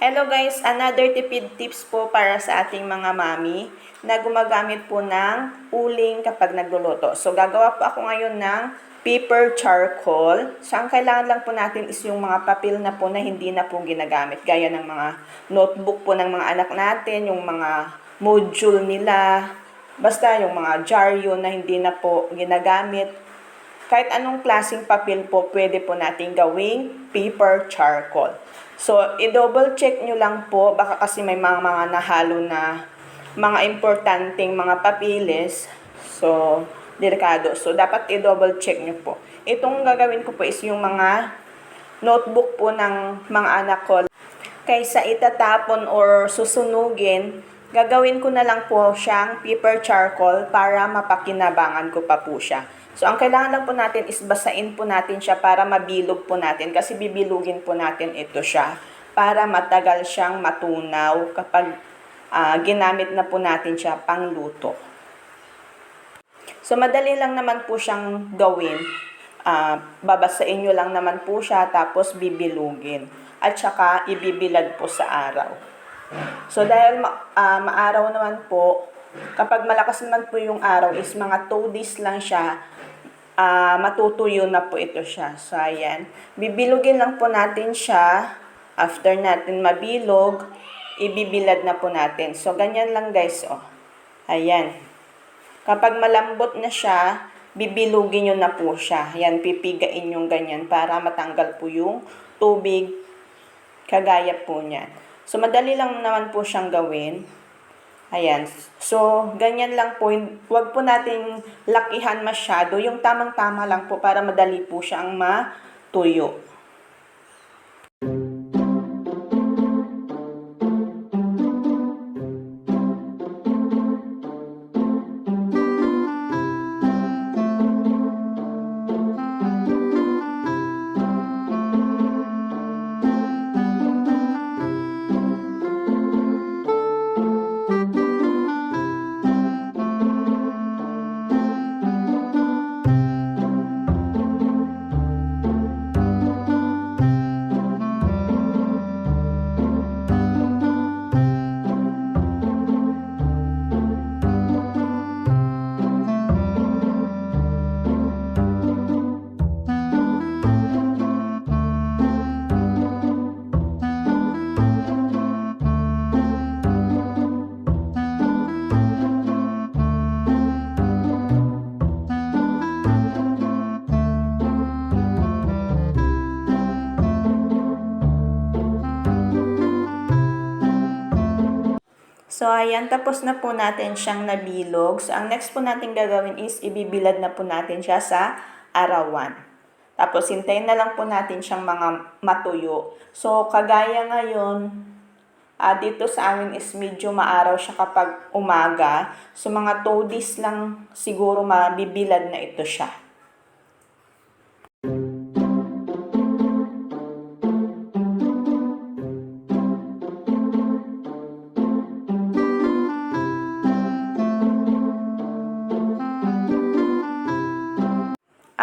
Hello guys, another tipid tips po para sa ating mga mami na gumagamit po ng uling kapag nagluluto. So gagawa po ako ngayon ng paper charcoal. So ang kailangan lang po natin is yung mga papel na po na hindi na po ginagamit. Gaya ng mga notebook po ng mga anak natin, yung mga module nila, basta yung mga diaryo na hindi na po ginagamit. Kahit anong klaseng papel po, pwede po natin gawing paper charcoal. So, i-double check nyo lang po, baka kasi may mga nahalo na mga importanteng mga papilis. So, delikado. So, dapat i-double check nyo po. Itong gagawin ko po is yung mga notebook po ng mga anak ko. Kaysa itatapon or susunugin, gagawin ko na lang po siyang paper charcoal para mapakinabangan ko pa po siya. So, ang kailangan lang po natin is basain po natin siya para mabilog po natin kasi bibilugin po natin ito siya para matagal siyang matunaw kapag ginamit na po natin siya pang luto. So, madali lang naman po siyang gawin. Babasain nyo lang naman po siya tapos bibilugin. At saka ibibilad po sa araw. So, dahil maaraw naman po, kapag malakas naman po yung araw is mga 2 days lang siya, matutuyo na po ito siya. So, ayan. Bibilugin lang po natin siya. After natin mabilog, ibibilad na po natin. So, ganyan lang guys. Oh. Ayan. Kapag malambot na siya, bibilugin nyo na po siya. Ayan, pipigain yung ganyan para matanggal po yung tubig kagaya po niyan. So, madali lang naman po siyang gawin. Ayan. So, ganyan lang po. Huwag po natin lakihan masyado. Yung tamang-tama lang po para madali po siyang matuyo. So, ayan, tapos na po natin siyang nabilog. So, ang next po natin gagawin is ibibilad na po natin siya sa arawan. Tapos, hintayin na lang po natin siyang mga matuyo. So, kagaya ngayon, dito sa amin is medyo maaraw siya kapag umaga. So, mga 2 days lang siguro mabibilad na ito siya.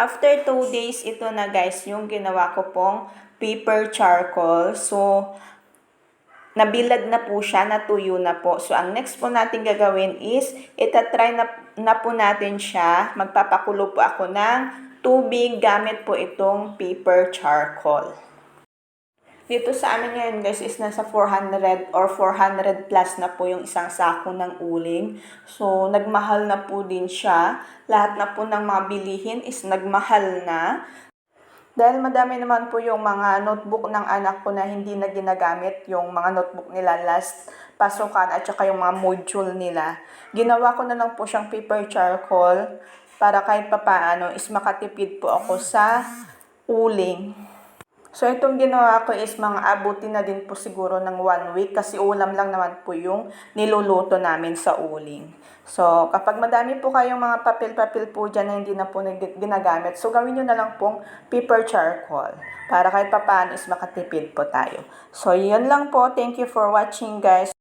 After 2 days, ito na guys, yung ginawa ko pong paper charcoal. So, nabilad na po siya, natuyo na po. So, ang next po natin gagawin is, itatry na po natin siya. Magpapakulo po ako ng tubig gamit po itong paper charcoal. Dito sa amin ngayon guys is nasa 400 or 400 plus na po yung isang sako ng uling. So, nagmahal na po din siya. Lahat na po ng mga bilihin is nagmahal na. Dahil madami naman po yung mga notebook ng anak ko na hindi na ginagamit, yung mga notebook nila last pasukan at saka yung mga module nila. Ginawa ko na lang po siyang paper charcoal para kahit papaano is makatipid po ako sa uling. So, itong ginawa ko is mga abuti na din po siguro ng 1 week kasi ulam lang naman po yung niluluto namin sa uling. So, kapag madami po kayong mga papel-papel po dyan na hindi na po ginagamit, so gawin nyo na lang pong paper charcoal para kahit papaano is makatipid po tayo. So, yun lang po. Thank you for watching guys.